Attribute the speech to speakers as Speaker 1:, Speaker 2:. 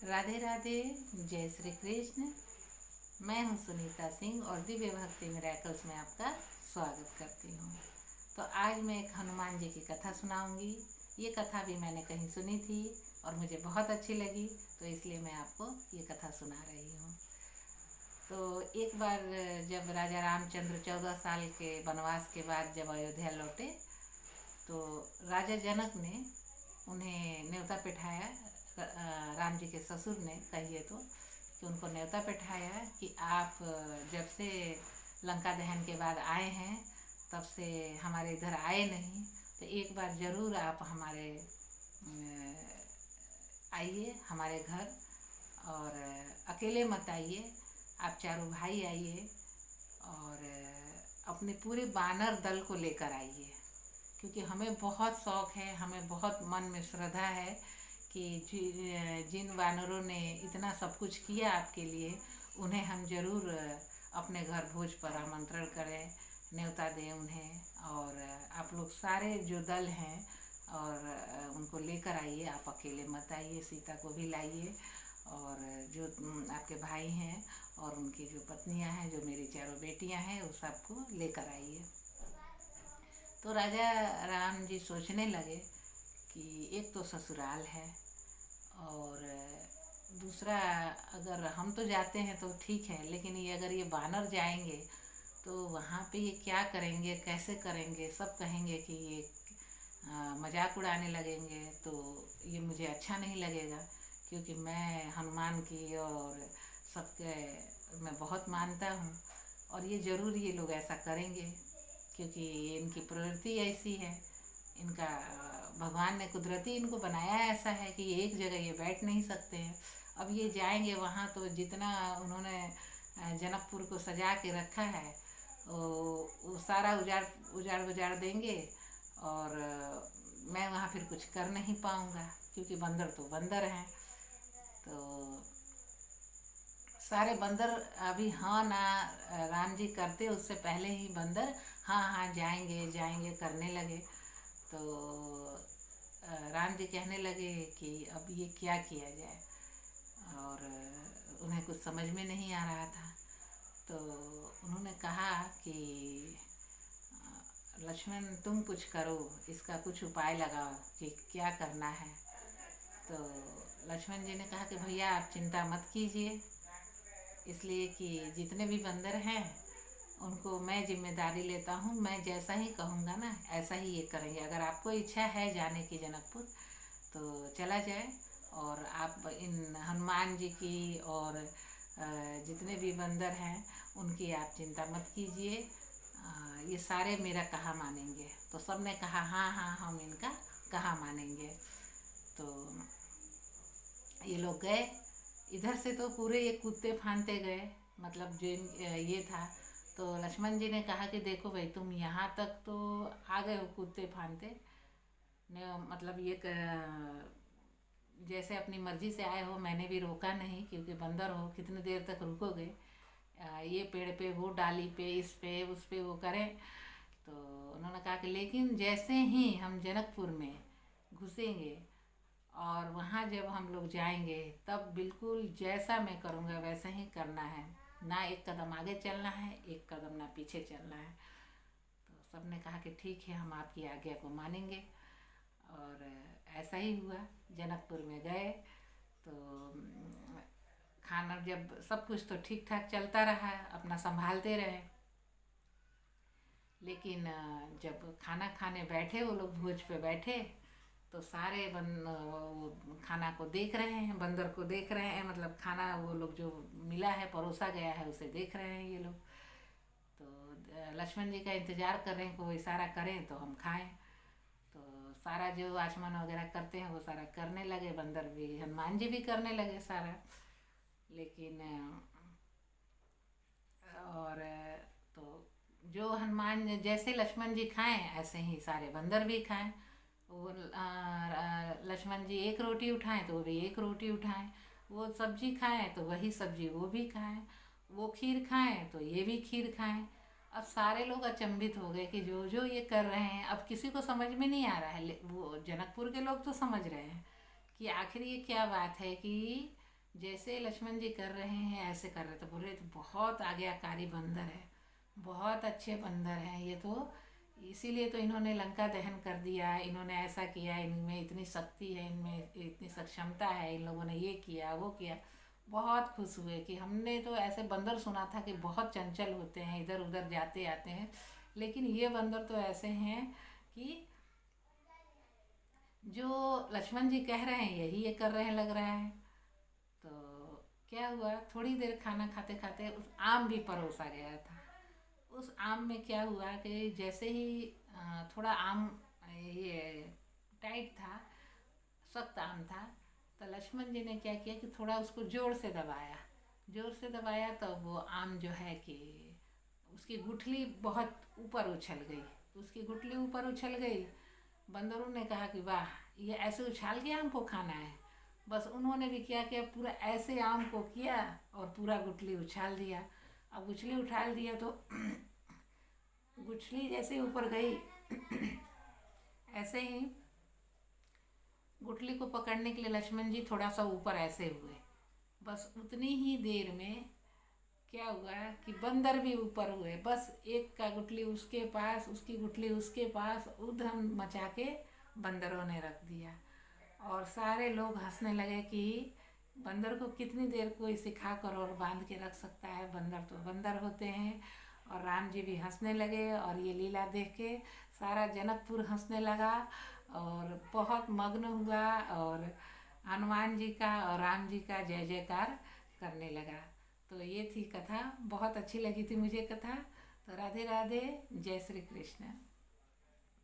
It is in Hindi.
Speaker 1: राधे राधे। जय श्री कृष्ण। मैं हूँ सुनीता सिंह और दिव्य भक्ति मिरेकल्स में आपका स्वागत करती हूँ। तो आज मैं एक हनुमान जी की कथा सुनाऊंगी। ये कथा भी मैंने कहीं सुनी थी और मुझे बहुत अच्छी लगी, तो इसलिए मैं आपको ये कथा सुना रही हूँ। तो एक बार जब राजा रामचंद्र 14 साल के वनवास के बाद जब अयोध्या लौटे, तो राजा जनक ने उन्हें न्योता पिठाया। राम जी के ससुर ने कहिए तो कि उनको न्योता पिठाया कि आप जब से लंका दहन के बाद आए हैं तब से हमारे इधर आए नहीं, तो एक बार ज़रूर आप हमारे आइए हमारे घर, और अकेले मत आइए, आप चारों भाई आइए और अपने पूरे वानर दल को लेकर आइए, क्योंकि हमें बहुत शौक़ है, हमें बहुत मन में श्रद्धा है कि जिन वानरों ने इतना सब कुछ किया आपके लिए, उन्हें हम ज़रूर अपने घर भोज पर आमंत्रण करें, न्योता दें उन्हें। और आप लोग सारे जो दल हैं और उनको लेकर आइए, आप अकेले मत आइए, सीता को भी लाइए और जो आपके भाई हैं और उनकी जो पत्नियां हैं, जो मेरी चारों बेटियां हैं, उस सबको लेकर आइए। तो राजा राम जी सोचने लगे कि एक तो ससुराल है और दूसरा, अगर हम तो जाते हैं तो ठीक है, लेकिन अगर ये वानर जाएंगे तो वहाँ पे ये क्या करेंगे, कैसे करेंगे, सब कहेंगे कि ये मजाक उड़ाने लगेंगे, तो ये मुझे अच्छा नहीं लगेगा, क्योंकि मैं हनुमान की और सबके मैं बहुत मानता हूँ और ये ज़रूर ये लोग ऐसा करेंगे, क्योंकि इनकी प्रवृत्ति ऐसी है। इनका भगवान ने कुदरती इनको बनाया ऐसा है कि ये एक जगह ये बैठ नहीं सकते हैं। अब ये जाएंगे वहाँ तो जितना उन्होंने जनकपुर को सजा के रखा है वो सारा उजाड़ देंगे और मैं वहाँ फिर कुछ कर नहीं पाऊँगा, क्योंकि बंदर तो बंदर हैं। तो सारे बंदर अभी हाँ ना राम जी करते, उससे पहले ही बंदर हाँ हाँ जाएंगे जाएंगे करने लगे। तो राम जी कहने लगे कि अब ये क्या किया जाए, और उन्हें कुछ समझ में नहीं आ रहा था। तो उन्होंने कहा कि लक्ष्मण तुम कुछ करो, इसका कुछ उपाय लगाओ कि क्या करना है। तो लक्ष्मण जी ने कहा कि भैया आप चिंता मत कीजिए, इसलिए कि जितने भी बंदर हैं उनको मैं जिम्मेदारी लेता हूँ, मैं जैसा ही कहूँगा ना ऐसा ही ये करेंगे। अगर आपको इच्छा है जाने की जनकपुर तो चला जाए, और आप इन हनुमान जी की और जितने भी बंदर हैं उनकी आप चिंता मत कीजिए, ये सारे मेरा कहा मानेंगे। तो सब ने कहा हाँ हाँ हम इनका कहा मानेंगे। तो ये लोग गए, इधर से तो पूरे ये कूदते फांदते गए, मतलब जो ये था। तो लक्ष्मण जी ने कहा कि देखो भाई तुम यहाँ तक तो आ गए हो कूदते फांदते, मतलब ये जैसे अपनी मर्जी से आए हो, मैंने भी रोका नहीं, क्योंकि बंदर हो कितनी देर तक रुकोगे, ये पेड़ पे वो डाली पे इस पे उस पे वो करें। तो उन्होंने कहा कि लेकिन जैसे ही हम जनकपुर में घुसेंगे और वहाँ जब हम लोग जाएंगे तब बिल्कुल जैसा मैं करूँगा वैसा ही करना है, ना एक कदम आगे चलना है, एक कदम ना पीछे चलना है। तो सब ने कहा कि ठीक है हम आपकी आज्ञा को मानेंगे, और ऐसा ही हुआ। जनकपुर में गए तो खाना जब सब कुछ तो ठीक ठाक चलता रहा, अपना संभालते रहे, लेकिन जब खाना खाने बैठे, वो लोग भोज पे बैठे, तो सारे खाना को देख रहे हैं, बंदर को देख रहे हैं, मतलब खाना वो लोग जो मिला है परोसा गया है उसे देख रहे हैं ये लोग। तो लक्ष्मण जी का इंतज़ार कर रहे हैं, कोई इशारा करें तो हम खाएं। तो सारा जो आचमन वगैरह करते हैं वो सारा करने लगे, बंदर भी, हनुमान जी भी करने लगे सारा। लेकिन और तो जो हनुमान जैसे लक्ष्मण जी खाएं ऐसे ही सारे बंदर भी खाएं। वो लक्ष्मण जी एक रोटी उठाएं तो वो भी एक रोटी उठाएं, वो सब्जी खाएं तो वही सब्जी वो भी खाएं, वो खीर खाएं तो ये भी खीर खाएं। अब सारे लोग अचंभित हो गए कि जो जो ये कर रहे हैं, अब किसी को समझ में नहीं आ रहा है। वो जनकपुर के लोग तो समझ रहे हैं कि आखिर ये क्या बात है कि जैसे लक्ष्मण जी कर रहे हैं ऐसे कर रहे, तो बोले तो बहुत आज्ञाकारी बंदर है, बहुत अच्छे बंदर हैं ये तो, इसीलिए तो इन्होंने लंका दहन कर दिया, इन्होंने ऐसा किया, इनमें इतनी शक्ति है, इनमें इतनी सक्षमता है, इन लोगों ने ये किया वो किया। बहुत खुश हुए कि हमने तो ऐसे बंदर सुना था कि बहुत चंचल होते हैं, इधर उधर जाते आते हैं, लेकिन ये बंदर तो ऐसे हैं कि जो लक्ष्मण जी कह रहे हैं यही ये कर रहे हैं लग रहा है। तो क्या हुआ, थोड़ी देर खाना खाते खाते उस आम भी परोसा गया था। उस आम में क्या हुआ कि जैसे ही थोड़ा आम ये टाइट था, सख्त आम था, तो लक्ष्मण जी ने क्या किया कि थोड़ा उसको ज़ोर से दबाया, ज़ोर से दबाया तो वो आम जो है कि उसकी गुठली बहुत ऊपर उछल गई, उसकी गुठली ऊपर उछल गई। बंदरों ने कहा कि वाह, ये ऐसे उछाल के आम को खाना है। बस उन्होंने भी क्या किया, पूरा ऐसे आम को किया और पूरा गुठली उछाल दिया। अब गुठली उछाल दिया तो गुठली जैसे ऊपर गई ऐसे ही गुठली को पकड़ने के लिए लक्ष्मण जी थोड़ा सा ऊपर ऐसे हुए। बस उतनी ही देर में क्या हुआ कि बंदर भी ऊपर हुए, बस एक का गुठली उसके पास, उसकी गुठली उसके पास, उधम मचा के बंदरों ने रख दिया। और सारे लोग हंसने लगे कि बंदर को कितनी देर कोई सिखा कर और बांध के रख सकता है, बंदर तो बंदर होते हैं। और राम जी भी हंसने लगे और ये लीला देख के सारा जनकपुर हंसने लगा और बहुत मग्न हुआ, और हनुमान जी का और राम जी का जय जयकार करने लगा। तो ये थी कथा, बहुत अच्छी लगी थी मुझे कथा। तो राधे राधे, जय श्री कृष्ण।